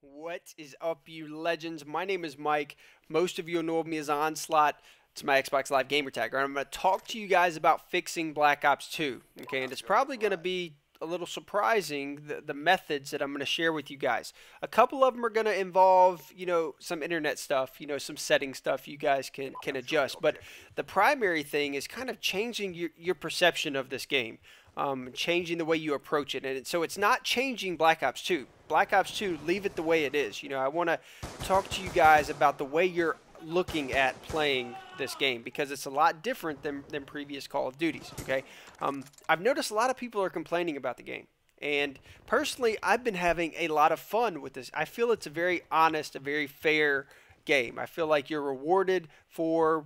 What is up, you legends? My name is Mike. Most of you know me as Onslaught. It's my Xbox Live gamer tag. Right, I'm going to talk to you guys about fixing Black Ops 2. Okay, and it's probably going to be a little surprising the methods that I'm going to share with you guys. A couple of them are going to involve, some internet stuff, some setting stuff you guys can adjust. But the primary thing is kind of changing your perception of this game. Changing the way you approach it. And so it's not changing Black Ops 2. Black Ops 2, leave it the way it is. I want to talk to you guys about the way you're looking at playing this game because it's a lot different than previous Call of Duties, okay? I've noticed a lot of people are complaining about the game. And personally, I've been having a lot of fun with this. I feel it's a very honest, a very fair game. I feel like you're rewarded for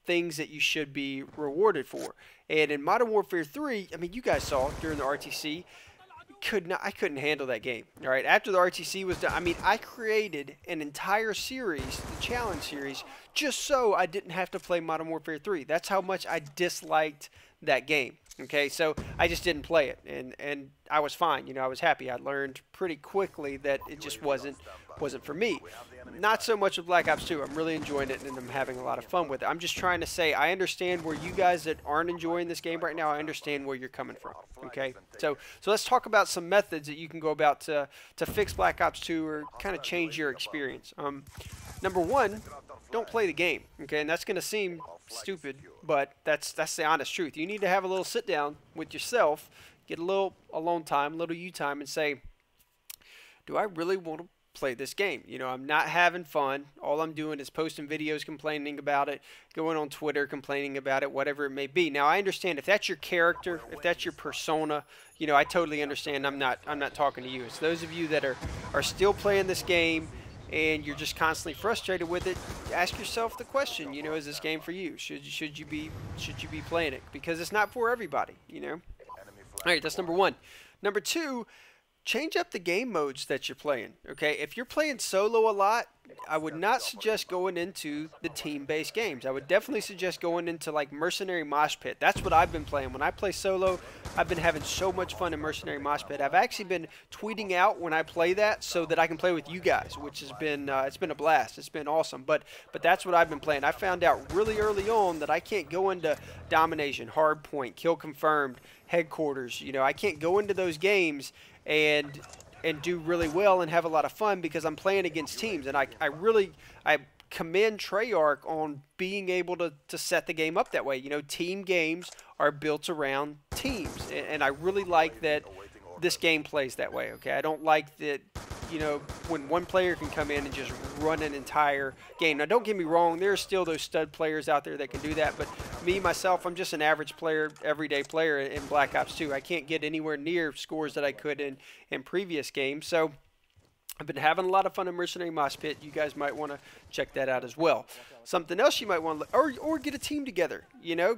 things that you should be rewarded for. And in Modern Warfare 3, I mean, you guys saw during the RTC, I couldn't handle that game. All right, after the RTC was done, I mean, I created an entire series, the challenge series, just so I didn't have to play Modern Warfare 3. That's how much I disliked that game. Okay, so I just didn't play it, and I was fine. I was happy. I learned pretty quickly that it just wasn't for me. Not so much with Black Ops 2. I'm really enjoying it, and I'm having a lot of fun with it. I'm just trying to say I understand where you guys that aren't enjoying this game right now, I understand where you're coming from. Okay, so let's talk about some methods that you can go about to fix Black Ops 2 or kind of change your experience. Number one, don't play the game. Okay, and that's going to seem stupid, but that's the honest truth. You need to have a little sit down with yourself, get a little alone time, a little you time, and say, do I really want to play this game? I'm not having fun. All I'm doing is posting videos complaining about it, going on Twitter complaining about it, whatever it may be. Now, I understand if that's your character, if that's your persona, I totally understand. I'm not talking to you. It's those of you that are still playing this game and you're just constantly frustrated with it. Ask yourself the question, is this game for you? Should you be playing it? Because it's not for everybody, All right, that's number one. Number two, change up the game modes that you're playing. Okay, if you're playing solo a lot, I would not suggest going into the team-based games. I would definitely suggest going into like Mercenary Mosh Pit. That's what I've been playing. When I play solo, I've been having so much fun in Mercenary Mosh Pit. I've actually been tweeting out when I play that so that I can play with you guys, which has been it's been a blast. It's been awesome. But that's what I've been playing. I found out really early on that I can't go into Domination, Hardpoint, Kill Confirmed, Headquarters. I can't go into those games and do really well and have a lot of fun because I'm playing against teams. And I commend Treyarch on being able to set the game up that way. Team games are built around teams, and I really like that this game plays that way. Okay, I don't like that when one player can come in and just run an entire game. Now, don't get me wrong, there are still those stud players out there that can do that, but me, myself, I'm just an average player, everyday player in Black Ops 2. I can't get anywhere near scores that I could in previous games, so I've been having a lot of fun in Mercenary Mosh Pit. You guys might want to check that out as well. Something else you might want to, or get a team together,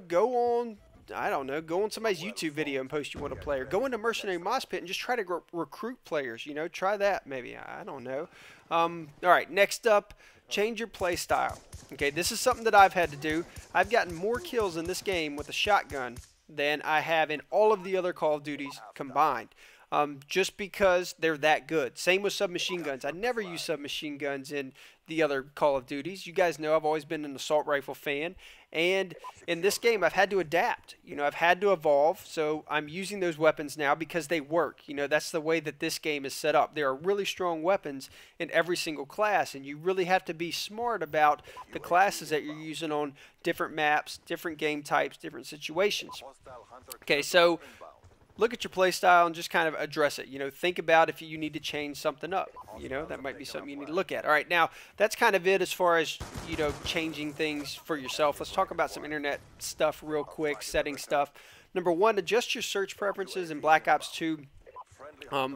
go on, I don't know, go on somebody's YouTube video and post you want to play, or go into Mercenary Mosh Pit and just try to recruit players, try that maybe, I don't know. All right, next up, change your play style. Okay, this is something that I've had to do. I've gotten more kills in this game with a shotgun than I have in all of the other Call of Duties combined. Just because they're that good. Same with submachine guns. I never use submachine guns in the other Call of Duties. You guys know I've always been an assault rifle fan. And in this game, I've had to adapt. I've had to evolve. So I'm using those weapons now because they work. That's the way that this game is set up. There are really strong weapons in every single class. And you really have to be smart about the classes that you're using on different maps, different game types, different situations. Okay, so look at your play style and just kind of address it. Think about if you need to change something up. That might be something you need to look at. All right, now that's kind of it as far as changing things for yourself. Let's talk about some internet stuff real quick, setting stuff. Number one, adjust your search preferences in Black Ops 2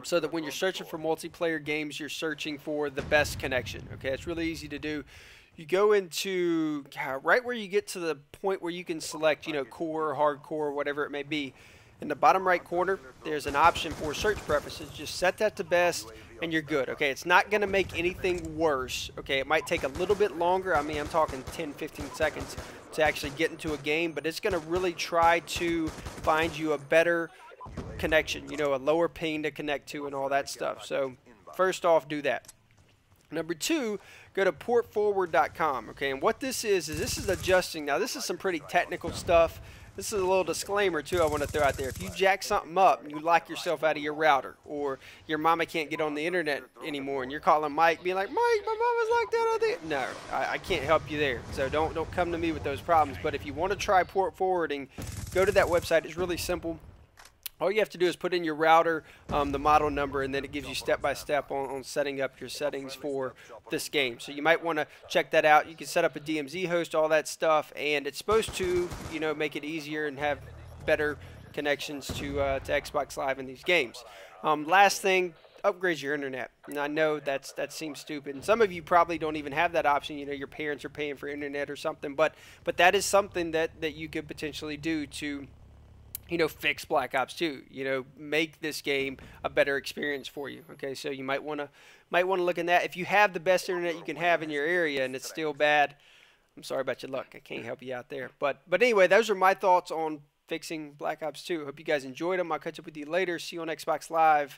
so that when you're searching for multiplayer games, you're searching for the best connection. Okay, it's really easy to do. You go into right where you get to the point where you can select, core, hardcore, whatever it may be. In the bottom right corner, there's an option for search preferences. Just set that to best, and you're good. Okay, it's not going to make anything worse. Okay, it might take a little bit longer. I mean, I'm talking 10, 15 seconds to actually get into a game, but it's going to really try to find you a better connection, a lower ping to connect to and all that stuff. So first off, do that. Number two, go to portforward.com. Okay, and what this is this is adjusting. Now, this is some pretty technical stuff. This is a little disclaimer too I want to throw out there. If you jack something up and you lock yourself out of your router, or your mama can't get on the internet anymore, and you're calling Mike, being like, Mike, my mama's locked out of the... No, I can't help you there. So don't come to me with those problems. But if you want to try port forwarding, go to that website. It's really simple. All you have to do is put in your router, the model number, and then it gives you step-by-step on setting up your settings for this game. So you might want to check that out. You can set up a DMZ host, all that stuff, and it's supposed to, you know, make it easier and have better connections to Xbox Live in these games. Last thing, upgrade your internet. And I know that seems stupid, and some of you probably don't even have that option. You know, your parents are paying for internet or something, but that is something that you could potentially do to, you know, fix Black Ops 2, you know, make this game a better experience for you. Okay, so you might want to look in that. If you have the best internet you can have in your area and it's still bad, I'm sorry about your luck. I can't help you out there. But anyway, those are my thoughts on fixing Black Ops 2. Hope you guys enjoyed them. I'll catch up with you later. See you on Xbox Live.